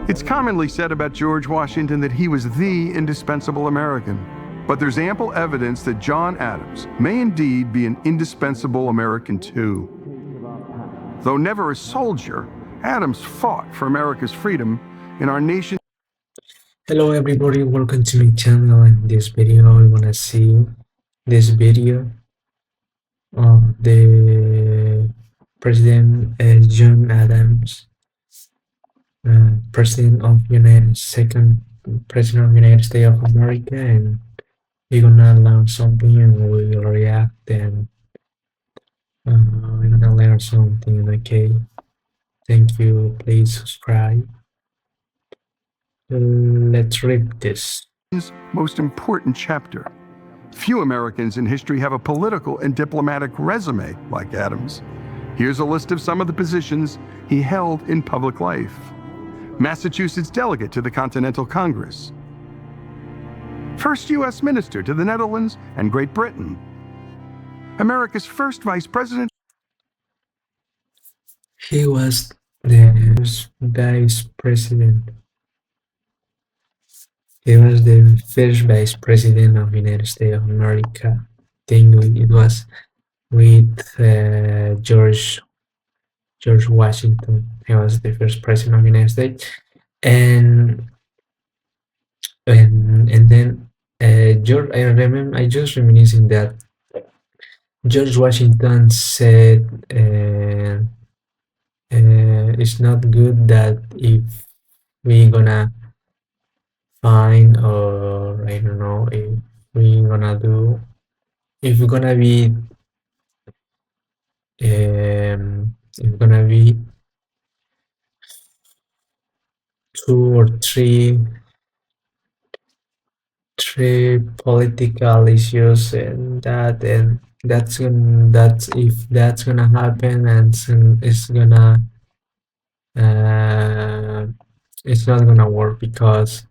It's commonly said about George Washington that he was the indispensable American. But there's ample evidence that John Adams may indeed be an indispensable American too. Though never a soldier, Adams fought for America's freedom in our nation. Hello everybody, welcome to my channel. In this video I want to see this video of the President John Adams, second President of United States of America, and we're gonna learn something and we will react and we're gonna learn something. Okay, thank you, please subscribe. Let's read this. Most important chapter. Few Americans in history have a political and diplomatic resume like Adams. Here's a list of some of the positions he held in public life. Massachusetts delegate to the Continental Congress. First U.S. minister to the Netherlands and Great Britain. America's first vice president. He was the first vice president. He was the first vice president of the United States of America. I think it was with George Washington. He was the first president of the United States, and then George. I just reminiscing that George Washington said, "It's not good that if we're gonna find, or I don't know, if we're gonna be two or three political issues, and that's if that's gonna happen, and it's not gonna work because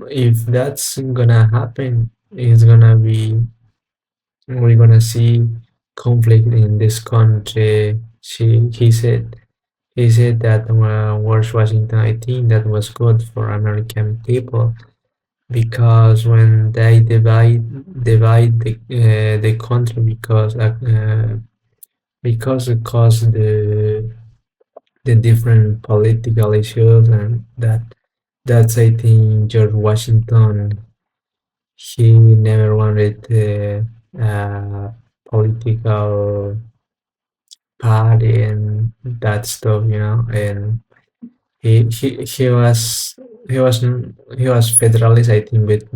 if that's gonna happen, we're gonna see conflict in this country." He said that George Washington, I think that was good for American people, because when they divide the country, because it caused the different political issues, and that's I think George Washington, he never wanted political party and that stuff, and he was federalist, I think, with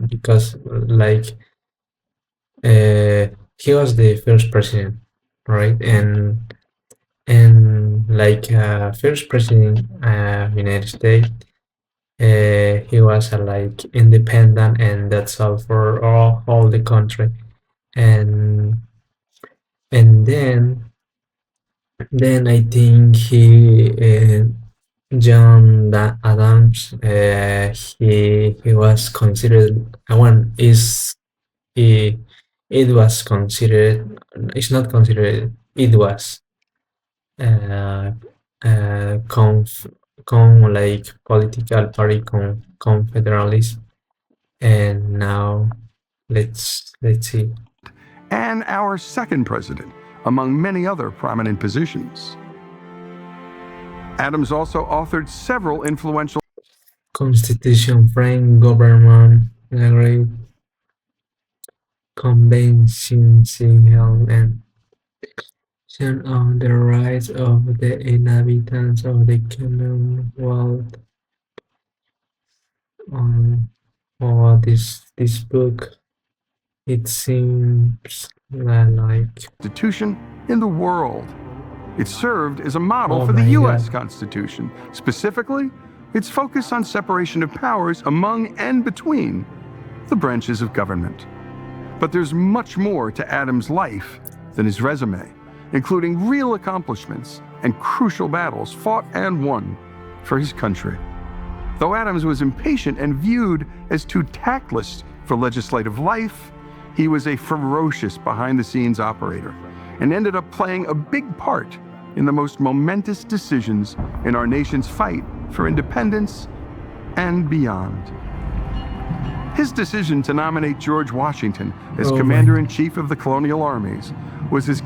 because like he was the first president, right? And like first president of United States, he was like independent, and that's all for all the country. And then I think John Adams, he was considered it was considered, it's not considered, it was like political party confederalist. And now let's see. And our second president, among many other prominent positions. Adams also authored several influential Constitution frame government, great conventions held, and on the rights of the inhabitants of the Commonwealth. This book, it seems like constitution in the world. It served as a model for the U.S. Constitution. Specifically, its focus on separation of powers among and between the branches of government. But there's much more to Adams' life than his resume, including real accomplishments and crucial battles fought and won for his country. Though Adams was impatient and viewed as too tactless for legislative life, he was a ferocious behind-the-scenes operator and ended up playing a big part in the most momentous decisions in our nation's fight for independence and beyond. His decision to nominate George Washington as Commander-in-Chief of the colonial armies was his...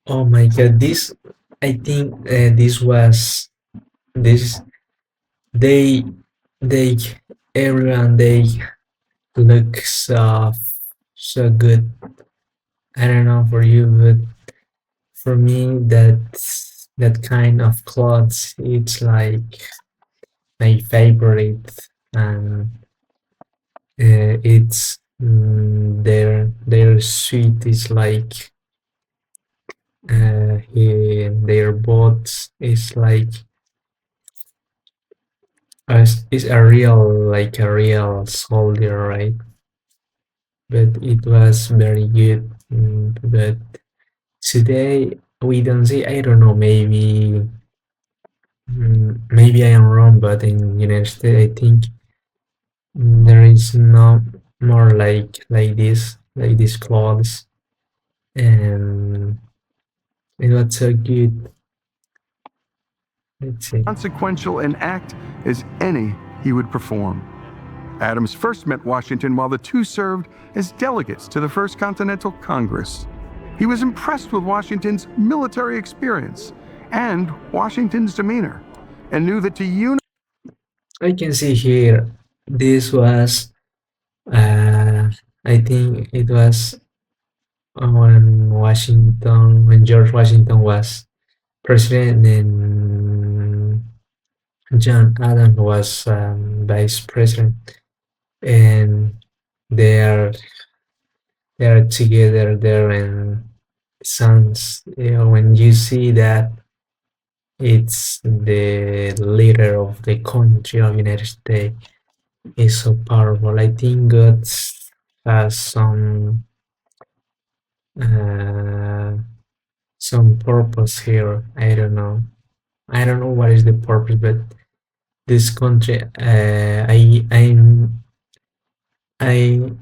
Oh my God, this, I think this, they, they, everyone, they look so good. I don't know for you, but for me, that kind of clothes, it's like my favorite, and it's their suit is like their boots is like is a real, like a real soldier, right? But it was very good. But today we don't see. I don't know. Maybe I am wrong, but in United States, I think there is no more like these clothes, and it was so good. Let's see. Consequential an act as any he would perform. Adams first met Washington while the two served as delegates to the First Continental Congress. He was impressed with Washington's military experience and Washington's demeanor, and knew that to unite... I can see here, this was, I think it was when George Washington was president, and John Adams was vice president, and they are they are together there, and sounds, when you see that it's the leader of the country of United States, is so powerful. I think God has uh, some purpose here. I don't know. I don't know what is the purpose, but this country, I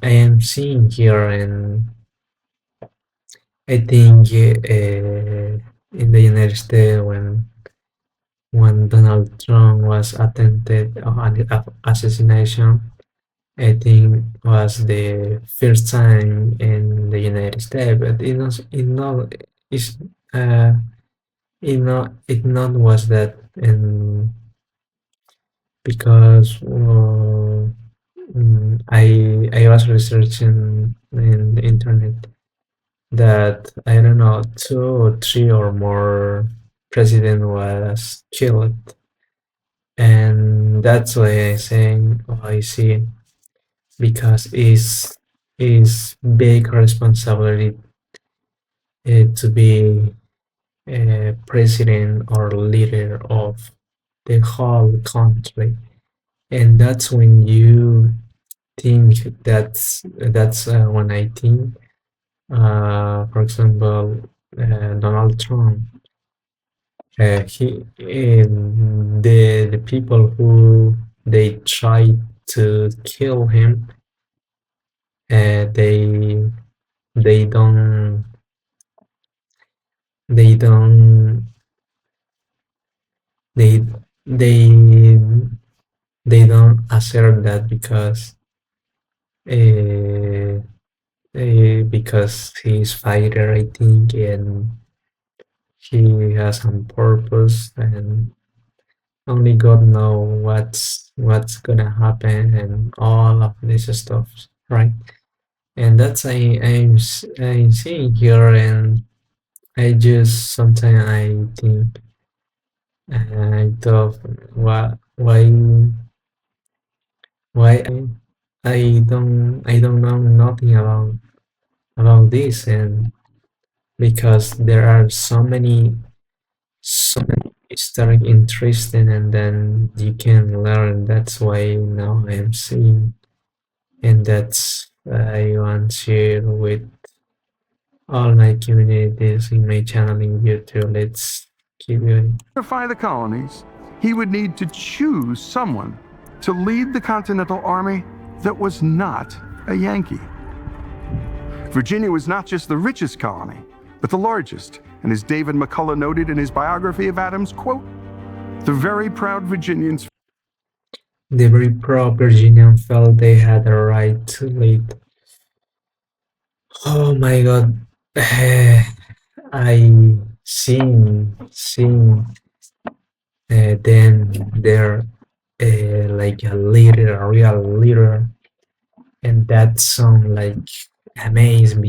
am seeing here, and I think in the United States, when Donald Trump was attempted on assassination, I think was the first time in the United States, but it's uh, it not was that, and because I was researching in the internet that I don't know, 2 or 3 or more president was killed, and that's why I saying, oh, I see, because is big responsibility to be a president or leader of the whole country, and that's when you think when I think, for example, Donald Trump, the people who they tried to kill him, they they don't they don't they they they don't assert that uh, because he's fighter, I think, and he has some purpose, and only God know what's gonna happen, and all of this stuff, right? And that's I'm seeing here, and I just sometimes I think, I thought, why I don't know nothing about this, and because there are so many historic interesting, and then you can learn. That's why now I am seeing, and that's I want to share with all my communities in my channel in YouTube. Let's keep going. To unify the colonies, he would need to choose someone to lead the Continental Army that was not a Yankee. Virginia was not just the richest colony, but the largest. And as David McCullough noted in his biography of Adams, quote, the very proud Virginians The very proud Virginian felt they had a right to lead. Oh my god. I seen them there like a leader, a real leader, and that song like amazing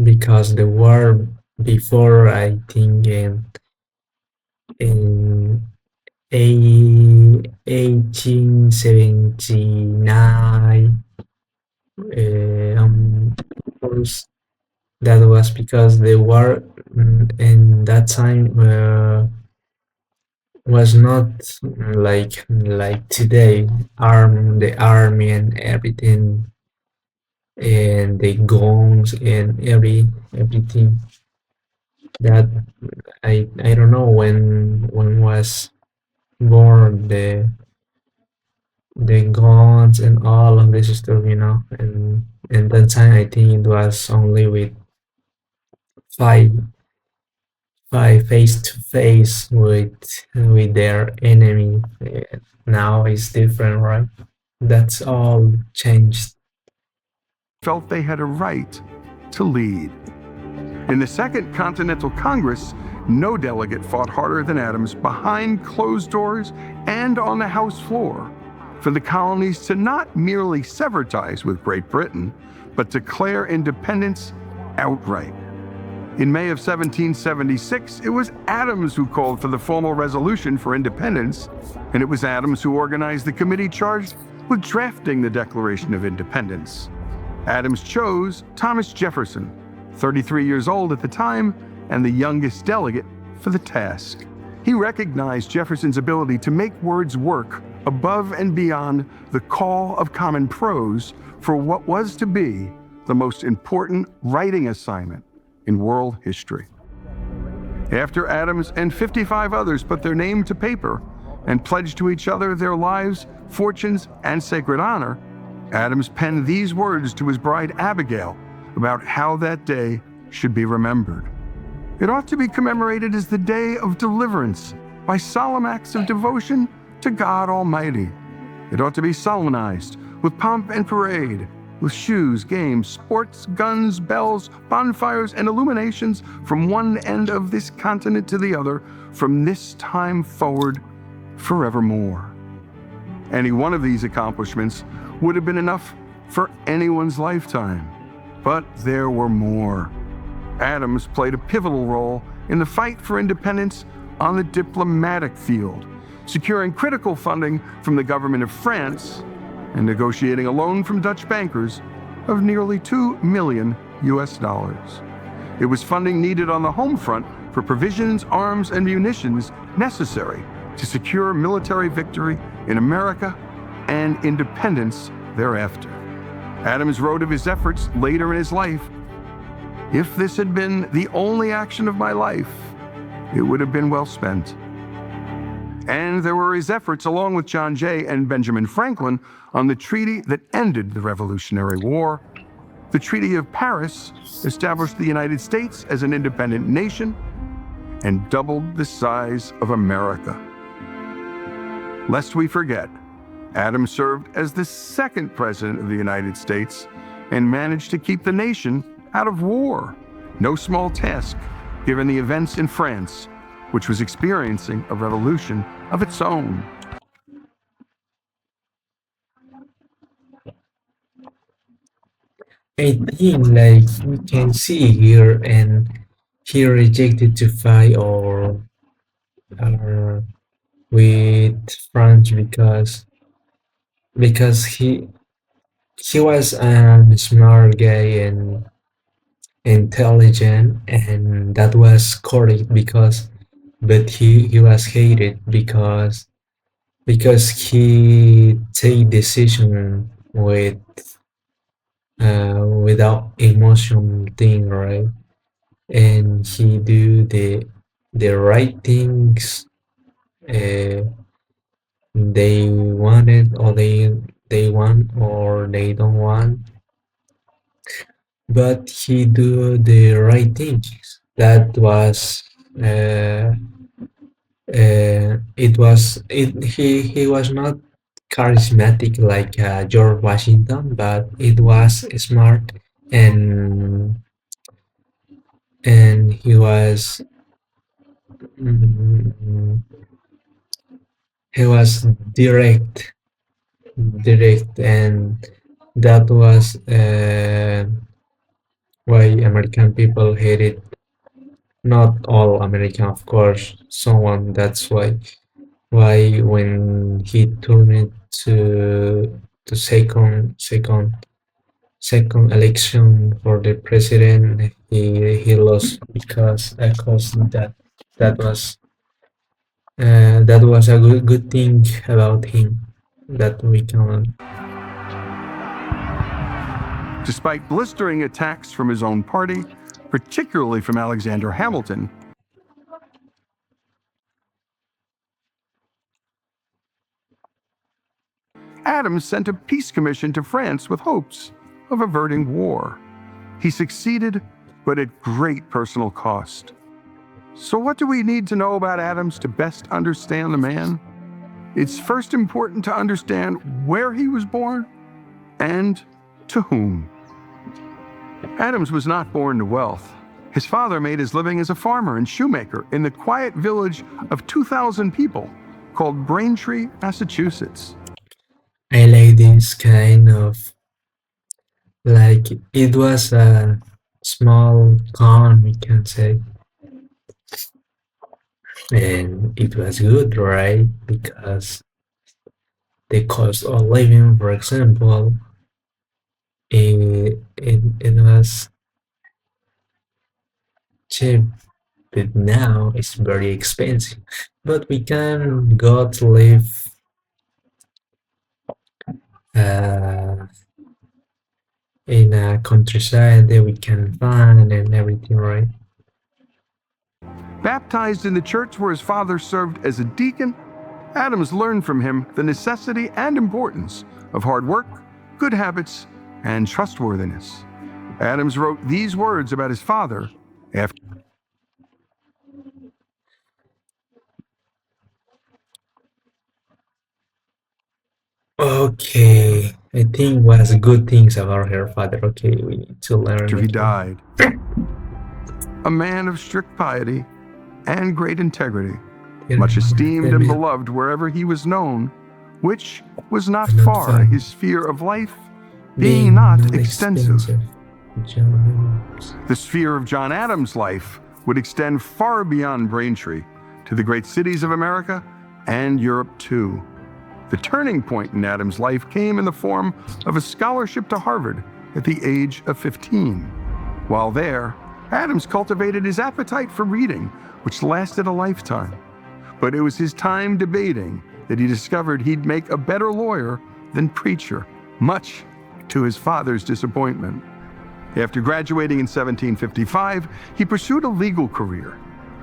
because the war before I think in 1879 of course that was because the war in that time was not like today the army and everything and the guns and everything that I don't know when was born the guns and all of this stuff, and that time I think it was only with fight fight face to face with their enemy. Now it's different, right? That's all changed. felt they had a right to lead. In the Second Continental Congress, no delegate fought harder than Adams behind closed doors and on the House floor for the colonies to not merely sever ties with Great Britain, but declare independence outright. In May of 1776, it was Adams who called for the formal resolution for independence, and it was Adams who organized the committee charged with drafting the Declaration of Independence. Adams chose Thomas Jefferson, 33 years old at the time and the youngest delegate for the task. He recognized Jefferson's ability to make words work above and beyond the call of common prose for what was to be the most important writing assignment in world history. After Adams and 55 others put their name to paper and pledged to each other their lives, fortunes, and sacred honor, Adams penned these words to his bride Abigail about how that day should be remembered. It ought to be commemorated as the day of deliverance by solemn acts of devotion to God Almighty. It ought to be solemnized with pomp and parade, with shoes, games, sports, guns, bells, bonfires, and illuminations from one end of this continent to the other, from this time forward, forevermore. Any one of these accomplishments would have been enough for anyone's lifetime. But there were more. Adams played a pivotal role in the fight for independence on the diplomatic field, securing critical funding from the government of France and negotiating a loan from Dutch bankers of nearly $2 million. It was funding needed on the home front for provisions, arms, and munitions necessary to secure military victory in America and independence thereafter. Adams wrote of his efforts later in his life, "If this had been the only action of my life, it would have been well spent." And there were his efforts, along with John Jay and Benjamin Franklin, on the treaty that ended the Revolutionary War. The Treaty of Paris established the United States as an independent nation and doubled the size of America. Lest we forget, Adams served as the second president of the United States and managed to keep the nation out of war. No small task, given the events in France, which was experiencing a revolution of its own. I think like we can see here and he rejected to fight or with France because he was a smart guy and intelligent and that was correct but he was hated because he take decision without emotion thing, right? And he do the right things uh, they want it or they want or they don't want. but he do the right things. That was uh, he was not charismatic like George Washington, but it was smart, and he was mm, he was direct, and that was why American people hated. Not all American, of course. Someone, that's why when he turned to second election for the president, he lost because that was a good thing about him that we can. Despite blistering attacks from his own party, particularly from Alexander Hamilton, Adams sent a peace commission to France with hopes of averting war. He succeeded, but at great personal cost. So, what do we need to know about Adams to best understand the man? It's first important to understand where he was born and to whom. Adams was not born to wealth. His father made his living as a farmer and shoemaker in the quiet village of 2,000 people called Braintree, Massachusetts. I like this kind of, like, it was a small town, we can say, and it was good, right? Because the cost of living, for example, it was cheap, but now it's very expensive. But we can go to live uh, in a countryside that we can find and everything, right? Baptized in the church where his father served as a deacon, Adams learned from him the necessity and importance of hard work, good habits, and trustworthiness. Adams wrote these words about his father after. Okay, I think was good things about her father. Okay, we need to learn. After he Okay. died. A man of strict piety and great integrity, much esteemed and beloved wherever he was known, which was not far, his sphere of life being not extensive. The sphere of John Adams' life would extend far beyond Braintree to the great cities of America and Europe too. The turning point in Adams' life came in the form of a scholarship to Harvard at the age of 15. While there, Adams cultivated his appetite for reading, which lasted a lifetime. But it was his time debating that he discovered he'd make a better lawyer than preacher, much to his father's disappointment. After graduating in 1755, he pursued a legal career.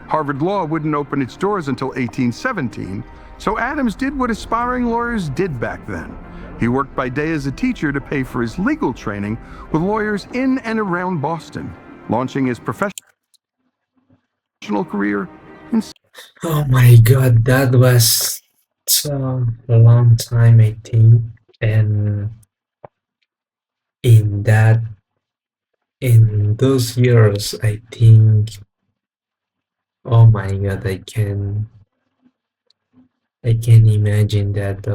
Harvard Law wouldn't open its doors until 1817, so Adams did what aspiring lawyers did back then. He worked by day as a teacher to pay for his legal training with lawyers in and around Boston, launching his professional career in. Oh my god, that was so a long time, I think. And in that, in those years, I think, oh my god, I can imagine that.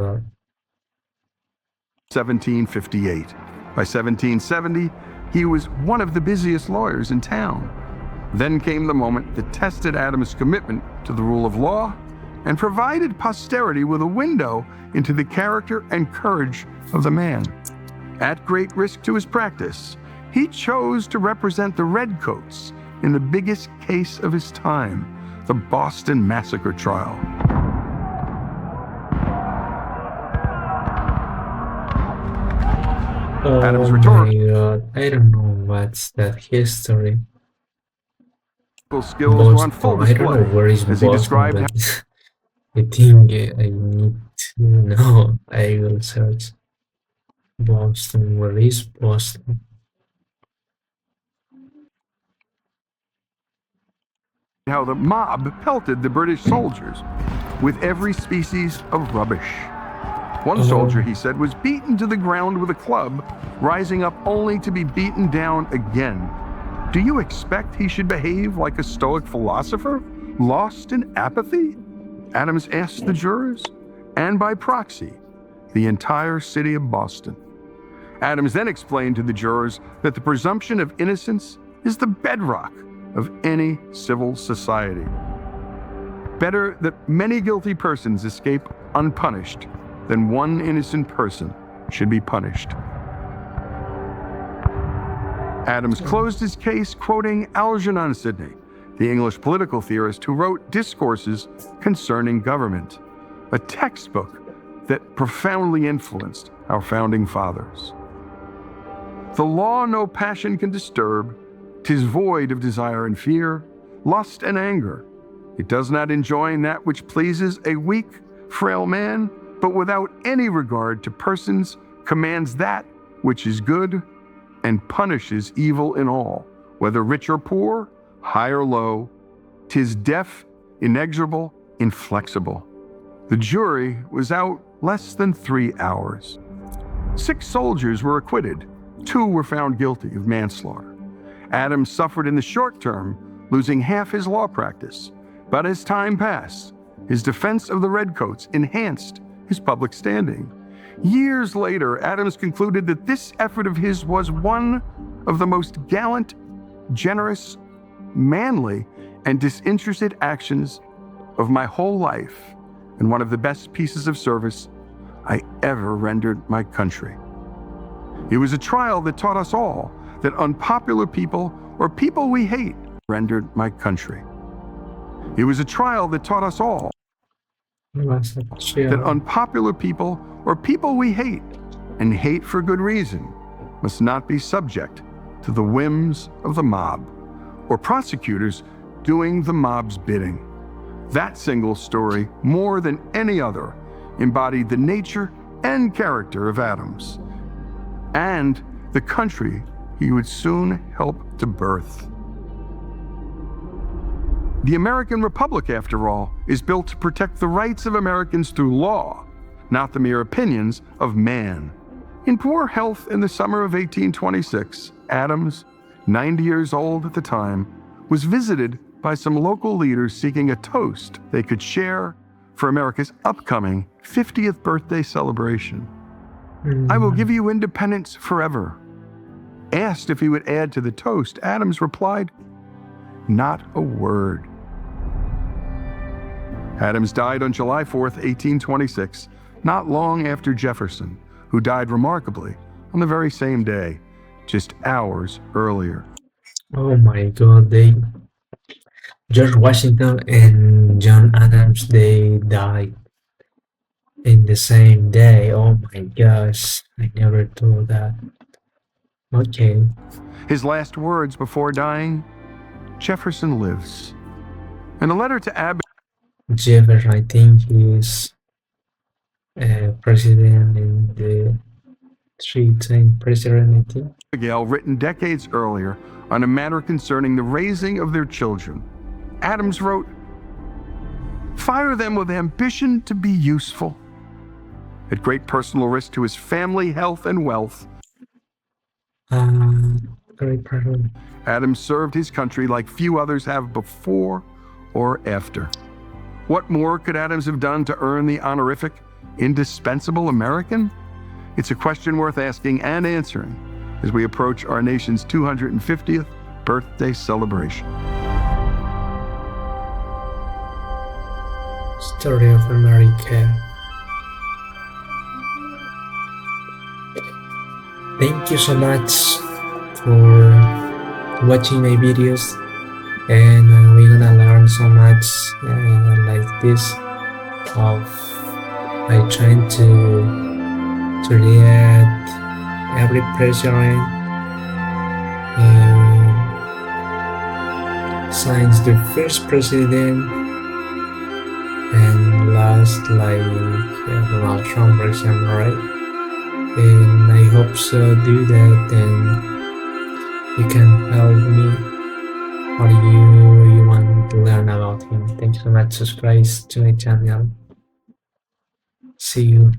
1758. By 1770, he was one of the busiest lawyers in town. Then came the moment that tested Adams' commitment to the rule of law and provided posterity with a window into the character and courage of the man. At great risk to his practice, he chose to represent the Redcoats in the biggest case of his time, the Boston Massacre trial. Oh Adams' my rhetorical god, I don't know what's that history. skills were on full I don't know display where is as he Boston, described how but I think I need to know. I will search Boston. Where is Boston? how the mob pelted the British soldiers with every species of rubbish. One soldier, he said, was beaten to the ground with a club, rising up only to be beaten down again. Do you expect he should behave like a Stoic philosopher, lost in apathy? Adams asked the jurors, and by proxy, the entire city of Boston. Adams then explained to the jurors that the presumption of innocence is the bedrock of any civil society. Better that many guilty persons escape unpunished than one innocent person should be punished. Adams closed his case quoting Algernon Sidney, the English political theorist who wrote Discourses Concerning Government, a textbook that profoundly influenced our founding fathers. The law no passion can disturb, 'tis void of desire and fear, lust and anger. It does not enjoin that which pleases a weak, frail man, but without any regard to persons commands that which is good and punishes evil in all, whether rich or poor, high or low. 'Tis deaf, inexorable, inflexible. The jury was out less than 3 hours. 6 soldiers were acquitted. 2 were found guilty of manslaughter. Adams suffered in the short term, losing half his law practice. But as time passed, his defense of the Redcoats enhanced his public standing. Years later, Adams concluded that this effort of his was one of the most gallant, generous, manly, and disinterested actions of my whole life, and one of the best pieces of service I ever rendered my country. It was a trial that taught us all that unpopular people or people we hate rendered my country. It was a trial that taught us all that unpopular people or people we hate, and hate for good reason, must not be subject to the whims of the mob or prosecutors doing the mob's bidding. That single story, more than any other, embodied the nature and character of Adams and the country he would soon help to birth. The American Republic, after all, is built to protect the rights of Americans through law, not the mere opinions of man. In poor health in the summer of 1826, Adams, 90 years old at the time, was visited by some local leaders seeking a toast they could share for America's upcoming 50th birthday celebration. I will give you independence forever. Asked if he would add to the toast, Adams replied, not a word. Adams died on July 4th, 1826, not long after Jefferson, who died remarkably on the very same day, just hours earlier. Oh my God, George Washington and John Adams, they died in the same day. Oh my gosh, I never thought that. Okay. His last words before dying, Jefferson lives. In a letter to Jefferson, I think he is president in the 3rd president, I think. Abigail, written decades earlier on a matter concerning the raising of their children, Adams wrote, "Fire them with ambition to be useful." At great personal risk to his family, health, and wealth, Great person. Adams served his country like few others have before or after. What more could Adams have done to earn the honorific indispensable American? It's a question worth asking and answering as we approach our nation's 250th birthday celebration. Story of America. Thank you so much for watching my videos, and we're gonna learn so much like this of I trying to react every president and since the first president and last like Donald Trump, for example, right? And I hope so do that, and you can help me or you want to learn so much. Subscribe to my channel. See you.